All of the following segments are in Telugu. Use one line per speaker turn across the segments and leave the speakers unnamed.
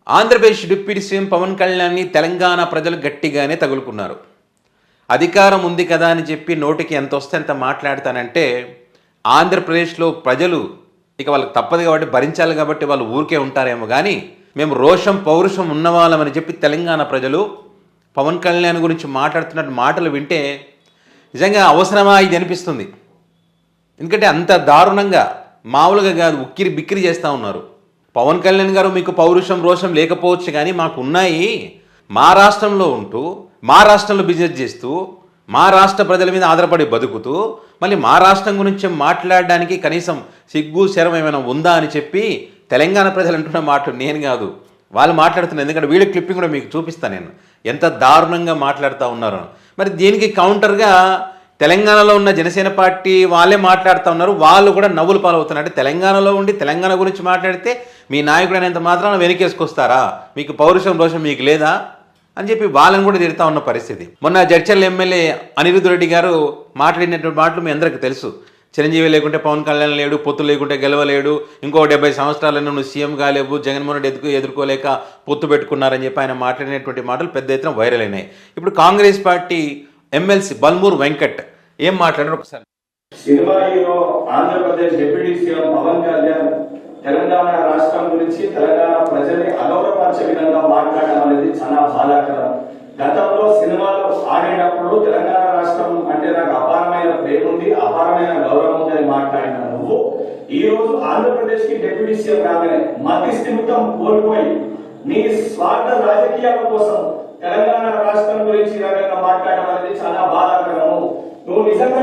ఆంధ్రప్రదేశ్ డిప్యూటీ సీఎం పవన్ కళ్యాణ్ని తెలంగాణ ప్రజలు గట్టిగానే తగులుకున్నారు. అధికారం ఉంది కదా అని చెప్పి నోటికి ఎంత వస్తే అంత మాట్లాడతానంటే ఆంధ్రప్రదేశ్లో ప్రజలు ఇక వాళ్ళకి తప్పదు కాబట్టి భరించాలి కాబట్టి వాళ్ళు ఊరికే ఉంటారేమో కానీ మేము రోషం పౌరుషం ఉన్నవాళ్ళమని చెప్పి తెలంగాణ ప్రజలు పవన్ కళ్యాణ్ గురించి మాట్లాడుతున్న మాటలు వింటే నిజంగా అవసరమా ఇది అనిపిస్తుంది. ఎందుకంటే అంత దారుణంగా మామూలుగా కాదు, ఉక్కిరి బిక్కిరి చేస్తూ ఉన్నారు. పవన్ కళ్యాణ్ గారు మీకు పౌరుషం రోషం లేకపోవచ్చు కానీ మాకు ఉన్నాయి. మా రాష్ట్రంలో ఉంటూ మా రాష్ట్రంలో బిజినెస్ చేస్తూ మా రాష్ట్ర ప్రజల మీద ఆధారపడి బతుకుతూ మళ్ళీ మా రాష్ట్రం గురించి మాట్లాడడానికి కనీసం సిగ్గు శరం ఏమైనా ఉందా అని చెప్పి తెలంగాణ ప్రజలు అంటున్న మాట నేను కాదు, వాళ్ళు మాట్లాడుతున్నారు. ఎందుకంటే వీడియో క్లిప్పింగ్ కూడా మీకు చూపిస్తాను నేను, ఎంత దారుణంగా మాట్లాడుతూ ఉన్నారో. మరి దీనికి కౌంటర్గా తెలంగాణలో ఉన్న జనసేన పార్టీ వాళ్ళే మాట్లాడుతూ ఉన్నారు. వాళ్ళు కూడా నవ్వులు పాలవుతున్నారు. అంటే తెలంగాణలో ఉండి తెలంగాణ గురించి మాట్లాడితే మీ నాయకుడు అనేంత మాత్రాన వెనకేసుకొస్తారా, మీకు పౌరుషం రోషం మీకు లేదా అని చెప్పి వాళ్ళని కూడా తిడతా ఉన్న పరిస్థితి. మొన్న జడ్చర్ల ఎమ్మెల్యే అనిరుద్ధ్ రెడ్డి గారు మాట్లాడినటువంటి మాటలు మీ అందరికీ తెలుసు. చిరంజీవి లేకుంటే పవన్ కళ్యాణ్ లేడు, పొత్తు లేకుంటే గెలవలేడు, ఇంకో 70 సంవత్సరాలను నువ్వు సీఎం కాలేవు, జగన్మోహన్ రెడ్డి ఎదుర్కోలేక పొత్తు పెట్టుకున్నారని చెప్పి ఆయన మాట్లాడినటువంటి మాటలు పెద్ద ఎత్తున వైరల్ అయినాయి. ఇప్పుడు కాంగ్రెస్ పార్టీ ఎమ్మెల్సీ బల్మూర్ వెంకట్ ఏం మాట్లాడారు ఒకసారి.
Cinema hero Andhra Pradesh deputy CM Pawan Kalyan Telangana రాష్ట్రం గురించి తెలంగాణ ప్రజల్ని అగౌరవపరిచే విధంగా మాట్లాడడం అనేది చాలా బాధాకరం. గతంలో సినిమాలు ఆడేటప్పుడు తెలంగాణ రాష్ట్రం అంటే నాకు అపారమైన ప్రేమ ఉంది, అపారమైన గౌరవం ఉంది అని మాట్లాడిన నువ్వు ఈ రోజు ఆంధ్రప్రదేశ్ కి డిప్యూటీ సీఎం రాగానే మతి స్థిమితం కోల్పోయి నీ స్వార్థ రాజకీయాల కోసం తెలంగాణ రాష్ట్రం గురించి రకంగా మాట్లాడడం అనేది చాలా బాధాకరము. నువ్వు నిజంగా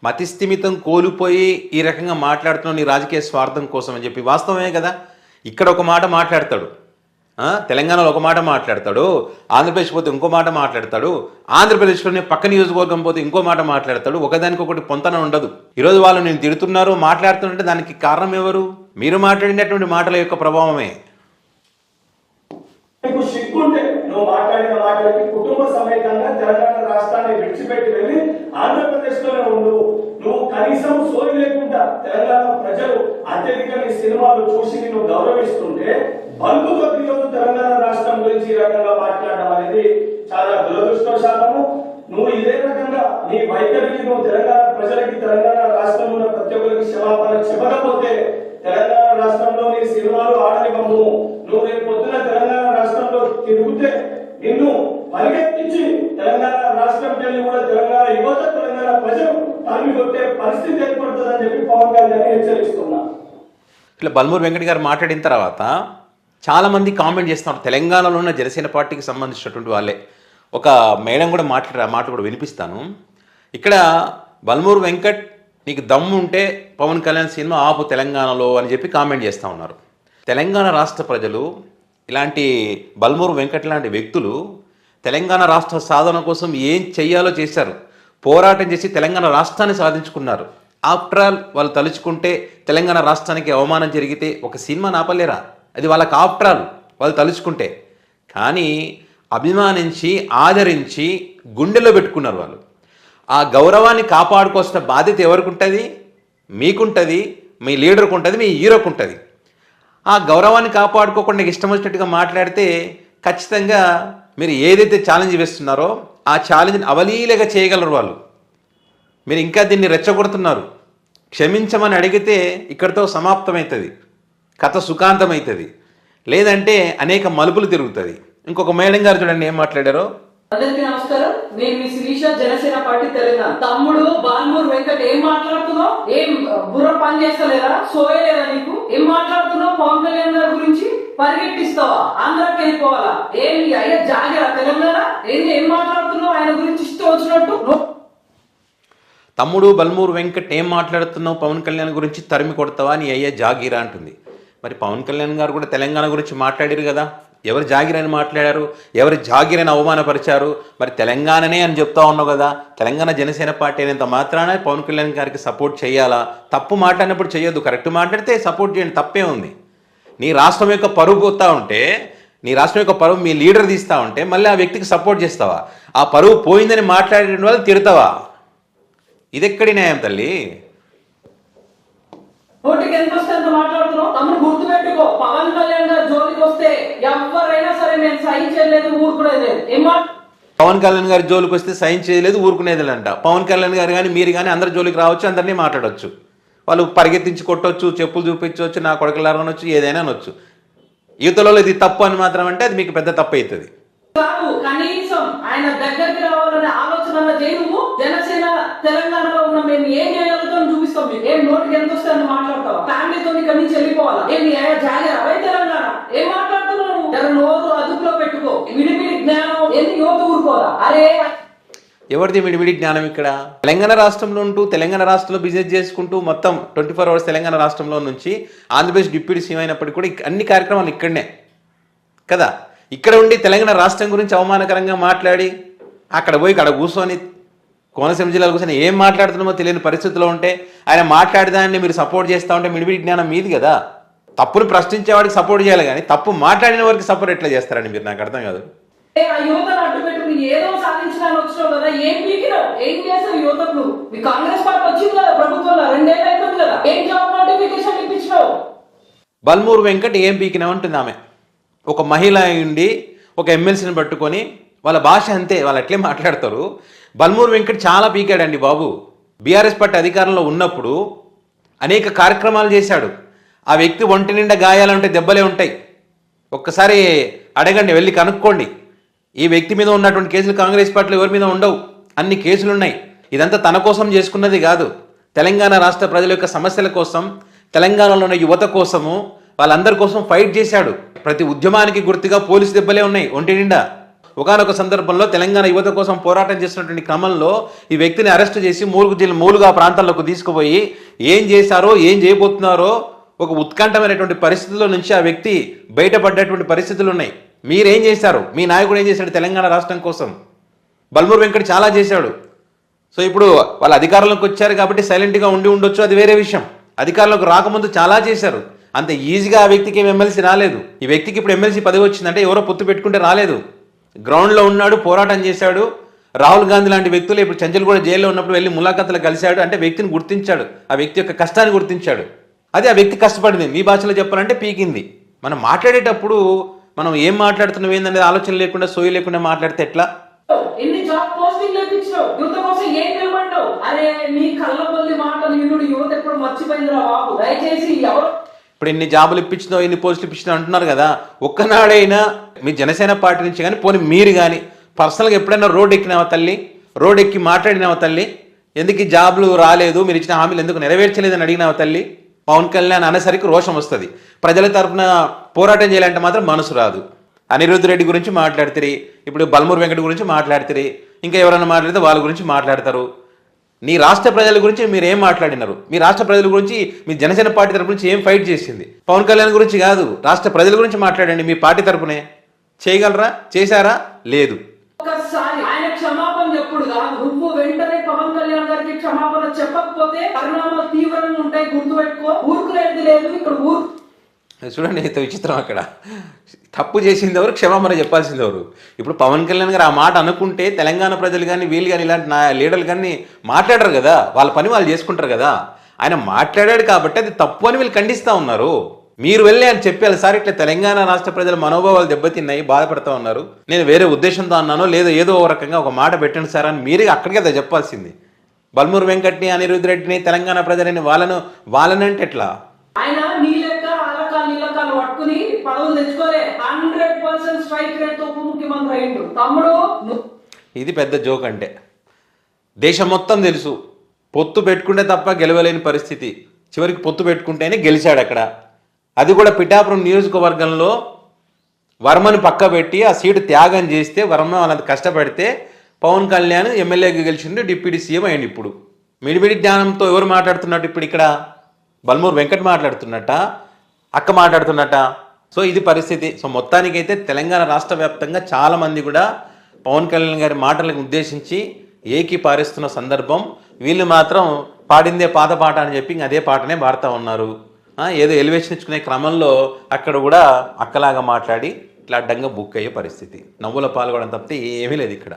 మతి స్థిమితం కోల్పోయి ఈ రకంగా మాట్లాడుతున్నావు నీ రాజకీయ స్వార్థం కోసం అని చెప్పి. వాస్తవమే కదా, ఇక్కడ ఒక మాట మాట్లాడతాడు, తెలంగాణలో ఒక మాట మాట్లాడతాడు, ఆంధ్రప్రదేశ్ పోతే ఇంకో మాట మాట్లాడతాడు, ఆంధ్రప్రదేశ్లోనే పక్క నియోజకవర్గం పోతే ఇంకో మాట మాట్లాడతాడు. ఒకదానికొకటి పొంతన ఉండదు. ఈరోజు వాళ్ళు నేను తిడుతున్నారు మాట్లాడుతుంటే దానికి కారణం ఎవరు? మీరు మాట్లాడినటువంటి మాటల యొక్క ప్రభావమే.
నీకు సిగ్గుంటే నువ్వు మాట్లాడిన మాటలకి కుటుంబ సమేతంగా తెలంగాణ రాష్ట్రాన్ని విడిచిపెట్టి వెళ్ళి ఆంధ్రప్రదేశ్ లోనే ఉండు. నువ్వు కనీసం సోయి లేకుండా తెలంగాణ ప్రజలు అత్యధిక సినిమాలు చూసి నిన్ను గౌరవిస్తుంటే బంధుతో ఈరోజు తెలంగాణ రాష్ట్రం గురించి ఈ రకంగా మాట్లాడడం అనేది చాలా దురదృష్టవశాతము. నువ్వు ఇదే రకంగా నీ వైఖరికి నువ్వు తెలంగాణ ప్రజలకి తెలంగాణ రాష్ట్రంలో ఉన్న ప్రతి ఒక్కరికి క్షమాపణ చెప్పకపోతే తెలంగాణ రాష్ట్రంలో నీ సినిమాలు ఆడనివ్వము. నువ్వు రేపు పొద్దున తెలంగాణ రాష్ట్రంలో తిరుగుతే నిన్ను పరిగెత్తించి తెలంగాణ రాష్ట్రం వెళ్ళి కూడా తెలంగాణ యువత తెలంగాణ ప్రజలు తరిమి కొట్టే పరిస్థితి ఏర్పడుతుందని చెప్పి పవన్ కళ్యాణ్ హెచ్చరిస్తున్నా.
ఇట్లా బల్మూర్ వెంకట్ గారు మాట్లాడిన తర్వాత చాలా మంది కామెంట్ చేస్తున్నారు. తెలంగాణలో ఉన్న జనసేన పార్టీకి సంబంధించినటువంటి వాళ్ళే. ఒక మేడం కూడా మాట్లాడారు, ఆ మాట కూడా వినిపిస్తాను. ఇక్కడ బల్మూర్ వెంకట్ నీకు దమ్ము ఉంటే పవన్ కళ్యాణ్ సినిమా ఆపు తెలంగాణలో అని చెప్పి కామెంట్ చేస్తూ ఉన్నారు. తెలంగాణ రాష్ట్ర ప్రజలు ఇలాంటి బల్మూర్ వెంకట్ లాంటి వ్యక్తులు తెలంగాణ రాష్ట్ర సాధన కోసం ఏం చెయ్యాలో చేశారు, పోరాటం చేసి తెలంగాణ రాష్ట్రాన్ని సాధించుకున్నారు. ఆఫ్టర్ ఆల్ వాళ్ళు తలుచుకుంటే తెలంగాణ రాష్ట్రానికి అవమానం జరిగితే ఒక సినిమా ఆపలేరా? అది వాళ్ళకి ఆఫ్టర్ ఆల్ వాళ్ళు తలుచుకుంటే. కానీ అభిమానించి ఆదరించి గుండెలో పెట్టుకున్నారు వాళ్ళు. ఆ గౌరవాన్ని కాపాడుకోవాల్సిన బాధ్యత ఎవరికి ఉంటుంది? మీకుంటుంది, మీ లీడర్కి ఉంటుంది, మీ హీరోకు ఉంటుంది. ఆ గౌరవాన్ని కాపాడుకోకుండా ఇష్టం వచ్చినట్టుగా మాట్లాడితే ఖచ్చితంగా మీరు ఏదైతే ఛాలెంజ్ వేస్తున్నారో ఆ ఛాలెంజ్ని అవలీలగా చేయగలరు వాళ్ళు. మీరు ఇంకా దీన్ని రెచ్చగొడుతున్నారు. క్షమించమని అడిగితే ఇక్కడితో సమాప్తమవుతుంది, కథ సుఖాంతమవుతుంది. లేదంటే అనేక మలుపులు తిరుగుతుంది. ఇంకొక మేడం గారు చూడండి ఏం మాట్లాడారో.
అందరికీ నమస్కారం. నేను మీ శిరీష, జనసేన పార్టీ తెలంగాణ. తమ్ముడు బాల్మూర్ వెంకట్ ఏం మాట్లాడుతున్నావు? ఏం బుర్ర పని చేస్తలేదా? సోయలేదా నీకు? ఏం మాట్లాడుతున్నావు? పవన్ కళ్యాణ్ గారి గురించి పరిగెట్టిస్తావా? ఆంధ్రాకి వెళ్ళిపోవాలా? ఏంటి అయ్యా జాగ్రత్త తెలంగాణ? ఏంటి ఏం మాట్లాడుతున్నావు? ఆయన గురించి ఇష్టం వచ్చినట్టు.
తమ్ముడు బల్మూర్ వెంకట్ ఏం మాట్లాడుతున్నావు? పవన్ కళ్యాణ్ గురించి తరిమి కొడతావా నీ అయ్యా జాగీరా అంటుంది. మరి పవన్ కళ్యాణ్ గారు కూడా తెలంగాణ గురించి మాట్లాడారు కదా. ఎవరు జాగిరని మాట్లాడారు? ఎవరు జాగిరని అవమానపరిచారు? మరి తెలంగాణనే అని చెప్తా ఉన్నావు కదా. తెలంగాణ జనసేన పార్టీ అనేంత మాత్రాన పవన్ కళ్యాణ్ గారికి సపోర్ట్ చేయాలా? తప్పు మాట్లాడినప్పుడు చేయొద్దు, కరెక్ట్ మాట్లాడితే సపోర్ట్ చేయండి, తప్పే ఉంది. నీ రాష్ట్రం యొక్క పరువు పోతా ఉంటే, నీ రాష్ట్రం యొక్క పరువు మీ లీడర్ తీస్తూ ఉంటే మళ్ళీ ఆ వ్యక్తికి సపోర్ట్ చేస్తావా? ఆ పరువు పోయిందని మాట్లాడిన వాళ్ళు తిడతావా? ఇదెక్కడి న్యాయం తల్లి?
నోటికి ఎంత వస్తే అంత మాట్లాడుతున్నావు. తమ్ముడు గుర్తుపెట్టుకో, పవన్ కళ్యాణ్ గారు జోలికి వస్తే ఎవరైనా సరే నేను సైన్ చేయలేదు, ఊరుకునేది ఏం
పవన్ కళ్యాణ్ గారి జోలికి వస్తే సైన్ చేయలేదు, ఊరుకునేది అంట. పవన్ కళ్యాణ్ గారు కానీ మీరు కానీ అందరి జోలికి రావచ్చు, అందరినీ మాట్లాడవచ్చు. వాళ్ళు పరిగెత్తించి కొట్టవచ్చు, చెప్పులు చూపించవచ్చు, నా కొడుకులారా అనొచ్చు, ఏదైనా అనొచ్చు. యువతలో ఇది తప్పు అని మాత్రం అంటే అది మీకు పెద్ద తప్పు అవుతుంది.
కాదు, కనీసం ఆయన దగ్గరికి రావాలనే ఆలోచన చేయము. జనసేన తెలంగాణలో ఉన్న మేము ఏం చేయగలుగుతాం చూపిస్తాం. మీకు ఏం నోటికి ఎంత వస్తే అని మాట్లాడతావు. ఫ్యామిలీతో ఇక్కడి నుంచి వెళ్ళిపోవాలా? ఏమి జాగ్రత్త తెలంగాణ ఏం మాట్లాడుతున్నావు? నోరు అదుపులో పెట్టుకో. విడివిడి జ్ఞానం ఎందుకు యువత ఊరుకోరా? అరే
ఎవరిది విడివిడి జ్ఞానం ఇక్కడ? తెలంగాణ రాష్ట్రంలో ఉంటూ తెలంగాణ రాష్ట్రంలో బిజినెస్ చేసుకుంటూ మొత్తం 24 hours తెలంగాణ రాష్ట్రంలో నుంచి ఆంధ్రప్రదేశ్ డిప్యూటీ సీఎం అయినప్పటికీ కూడా అన్ని కార్యక్రమాలు ఇక్కడనే కదా. ఇక్కడ ఉండి తెలంగాణ రాష్ట్రం గురించి అవమానకరంగా మాట్లాడి అక్కడ పోయి అక్కడ కూర్చొని కోనసీమ జిల్లాలో కూర్చొని ఏం మాట్లాడుతున్నామో తెలియని పరిస్థితిలో ఉంటే ఆయన మాట్లాడేదాన్ని మీరు సపోర్ట్ చేస్తూ ఉంటే విడివిడి జ్ఞానం మీది కదా. తప్పును ప్రశ్నించేవాడికి సపోర్ట్ చేయాలి కానీ తప్పు మాట్లాడిన వారికి సపోర్ట్ ఎట్లా చేస్తారండి మీరు? నాకు అర్థం కాదు.
యువతను అడ్డు పెట్టుకుని ఏదో సాధించడానికి వచ్చినావు కదా, ఏం పీకినావు? ఏం చేసావు యువతకు? మీ కాంగ్రెస్ పార్టీ వచ్చింది కదా ప్రభుత్వంలో, 2 ఏళ్ళు అయిపోయింది కదా, ఏం జాబ్ నోటిఫికేషన్ ఇప్పించినావు?
బల్మూరు వెంకట్ ఏం పీకినామంటుంది ఆమె. ఒక మహిళ ఉండి ఒక ఎమ్మెల్సీని పట్టుకొని వాళ్ళ భాష అంతే, వాళ్ళు అట్లే మాట్లాడతారు. బల్మూరు వెంకట్ చాలా పీకాడండి బాబు. బీఆర్ఎస్ పార్టీ అధికారంలో ఉన్నప్పుడు అనేక కార్యక్రమాలు చేశాడు. ఆ వ్యక్తి ఒంటి నిండా గాయాలంటే దెబ్బలే ఉంటాయి. ఒక్కసారి అడగండి, వెళ్ళి కనుక్కోండి. ఈ వ్యక్తి మీద ఉన్నటువంటి కేసులు కాంగ్రెస్ పార్టీలో ఎవరి మీద ఉండవు, అన్ని కేసులు ఉన్నాయి. ఇదంతా తన కోసం చేసుకున్నది కాదు, తెలంగాణ రాష్ట్ర ప్రజల యొక్క సమస్యల కోసం, తెలంగాణలో ఉన్న యువత కోసము, వాళ్ళందరి కోసం ఫైట్ చేశాడు. ప్రతి ఉద్యమానికి గుర్తుగా పోలీసు దెబ్బలే ఉన్నాయి ఒంటి నిండా. ఒకానొక సందర్భంలో తెలంగాణ యువత కోసం పోరాటం చేస్తున్నటువంటి క్రమంలో ఈ వ్యక్తిని అరెస్టు చేసి మూలుగా ప్రాంతాల్లోకి తీసుకుపోయి ఏం చేశారో ఏం చేయబోతున్నారో ఒక ఉత్కంఠమైనటువంటి పరిస్థితుల్లో నుంచి ఆ వ్యక్తి బయటపడ్డటువంటి పరిస్థితులు ఉన్నాయి. మీరేం చేశారు? మీ నాయకుడు ఏం చేశాడు తెలంగాణ రాష్ట్రం కోసం? బల్మూరు వెంకట్ చాలా చేశాడు. సో ఇప్పుడు వాళ్ళ అధికారంలోకి వచ్చారు కాబట్టి సైలెంట్గా ఉండొచ్చు, అది వేరే విషయం. అధికారంలోకి రాకముందు చాలా చేశారు. అంత ఈజీగా ఆ వ్యక్తికి ఏం ఎమ్మెల్సీ రాలేదు. ఈ వ్యక్తికి ఇప్పుడు ఎమ్మెల్సీ పదవి వచ్చిందంటే ఎవరో పొత్తు పెట్టుకుంటే రాలేదు. గ్రౌండ్లో ఉన్నాడు, పోరాటం చేశాడు. రాహుల్ గాంధీ లాంటి వ్యక్తులు ఇప్పుడు చంచల్ కూడా జైల్లో ఉన్నప్పుడు వెళ్ళి ములాఖాతులు కలిశాడు అంటే వ్యక్తిని గుర్తించాడు, ఆ వ్యక్తి యొక్క కష్టాన్ని గుర్తించాడు. అది ఆ వ్యక్తి కష్టపడింది. మీ భాషలో చెప్పాలంటే పీకింది. మనం మాట్లాడేటప్పుడు మనం ఏం మాట్లాడుతున్నాం ఏందనేది ఆలోచన లేకుండా సోయి లేకుండా మాట్లాడితే ఎట్లా?
ఎన్ని జాబ్ పోస్టింగ్ లేపించావు? యువత కోసం ఏం నిలబడ్డావు? అరే నీ కళ్ళబొల్లి మాటలు వినుడు యువత ఎప్పుడు మర్చిపోయిందిరా బాబు. దయచేసి ఎవరు
ఇప్పుడు ఇన్ని జాబులు ఇప్పించినావు, ఇన్ని పోస్టులు ఇప్పించినావు అంటున్నారు కదా. ఒక్కనాడైనా మీ జనసేన పార్టీ నుంచి కానీ పోనీ మీరు కానీ పర్సనల్గా ఎప్పుడైనా రోడ్ ఎక్కినావా తల్లి? రోడ్ ఎక్కి మాట్లాడినావా తల్లి? ఎందుకు ఈ జాబులు రాలేదు, మీరు ఇచ్చిన హామీలు ఎందుకు నెరవేర్చలేదని అడిగినావా తల్లి? పవన్ కళ్యాణ్ అనేసరికి రోషం వస్తుంది. ప్రజల తరఫున పోరాటం చేయాలంటే మాత్రం మనసు రాదు. అనిరుద్ధ్ రెడ్డి గురించి మాట్లాడుతారు, ఇప్పుడు బల్మూరు వెంకట గురించి మాట్లాడుతారు, ఇంకా ఎవరైనా మాట్లాడితే వాళ్ళ గురించి మాట్లాడతారు. నీ రాష్ట్ర ప్రజల గురించి మీరు ఏం మాట్లాడినారు? మీ రాష్ట్ర ప్రజల గురించి మీ జనసేన పార్టీ తరపు నుంచి ఏం ఫైట్ చేసింది? పవన్ కళ్యాణ్ గురించి కాదు, రాష్ట్ర ప్రజల గురించి మాట్లాడండి. మీ పార్టీ తరపునే చేయగలరా? చేశారా? లేదు.
ఒకసారి ఆయన క్షమాపణ చెప్పుడు కాదు, నువ్వు వెంటనే పవన్ కళ్యాణ్ గారికి క్షమాపణ చెప్పకపోతే పరిణామాలు తీవ్రంగా ఉంటాయి, గుర్తుపెట్టుకో. ఊరుకునేది లేదు ఇక్కడ.
చూడండి ఎంత విచిత్రం. అక్కడ తప్పు చేసింది ఎవరు, క్షమాపణ చెప్పాల్సింది ఎవరు? ఇప్పుడు పవన్ కళ్యాణ్ గారు ఆ మాట అనుకుంటే తెలంగాణ ప్రజలు కానీ వీళ్ళు కానీ ఇలాంటి లీడర్లు కానీ మాట్లాడరు కదా, వాళ్ళ పని వాళ్ళు చేసుకుంటారు కదా. ఆయన మాట్లాడాడు కాబట్టి అది తప్పు అని వీళ్ళు ఖండిస్తూ ఉన్నారు. మీరు వెళ్ళి అని చెప్పాలి, సార్ ఇట్లా తెలంగాణ రాష్ట్ర ప్రజల మనోభావాలు దెబ్బతిన్నాయి, బాధపడతా ఉన్నారు, నేను వేరే ఉద్దేశంతో అన్నానో లేదో ఏదో ఒక రకంగా ఒక మాట పెట్టండి సార్ అని మీరే అక్కడికి కదా చెప్పాల్సింది. బల్మూరు వెంకట్ని, అనిరుద్ధ్ రెడ్డిని, తెలంగాణ ప్రజలని వాళ్ళనంటే ఎట్లా?
ఆయన నీళ్ళకాలు పట్టుకుని పదవులు తెచ్చుకోలే. 100% స్ట్రైక్ రేట్ తో ఉప ముఖ్యమంత్రి అయిండు తమ్ముడు.
ఇది పెద్ద జోక్. అంటే దేశం మొత్తం తెలుసు పొత్తు పెట్టుకుంటే తప్ప గెలవలేని పరిస్థితి, చివరికి పొత్తు పెట్టుకుంటేనే గెలిచాడు అక్కడ. అది కూడా పిఠాపురం నియోజకవర్గంలో వర్మను పక్క పెట్టి ఆ సీటు త్యాగం చేస్తే, వర్మ వాళ్ళంత కష్టపడితే పవన్ కళ్యాణ్ ఎమ్మెల్యేగా గెలిచిండు, డిప్యూటీ సీఎం అయ్యింది. ఇప్పుడు మిడిమిడి జ్ఞానంతో ఎవరు మాట్లాడుతున్నట్టు? ఇప్పుడు ఇక్కడ బల్మూరు వెంకట్ మాట్లాడుతున్నట్ట, అక్క మాట్లాడుతున్నట్ట. సో ఇది పరిస్థితి. సో మొత్తానికైతే తెలంగాణ రాష్ట్ర వ్యాప్తంగా చాలామంది కూడా పవన్ కళ్యాణ్ గారి మాటలకు ఉద్దేశించి ఏకీపారిస్తున్న సందర్భం. వీళ్ళు మాత్రం పాడిందే పాత పాట అని చెప్పి అదే పాటనే పాడుతూ ఉన్నారు. ఏదో ఎలివేషన్ ఇచ్చుకునే క్రమంలో అక్కడ కూడా అక్కలాగా మాట్లాడి ఇట్లా అడ్డంగా బుక్ అయ్యే పరిస్థితి. నవ్వుల పాల్గొనడం తప్పితే ఏమీ లేదు ఇక్కడ.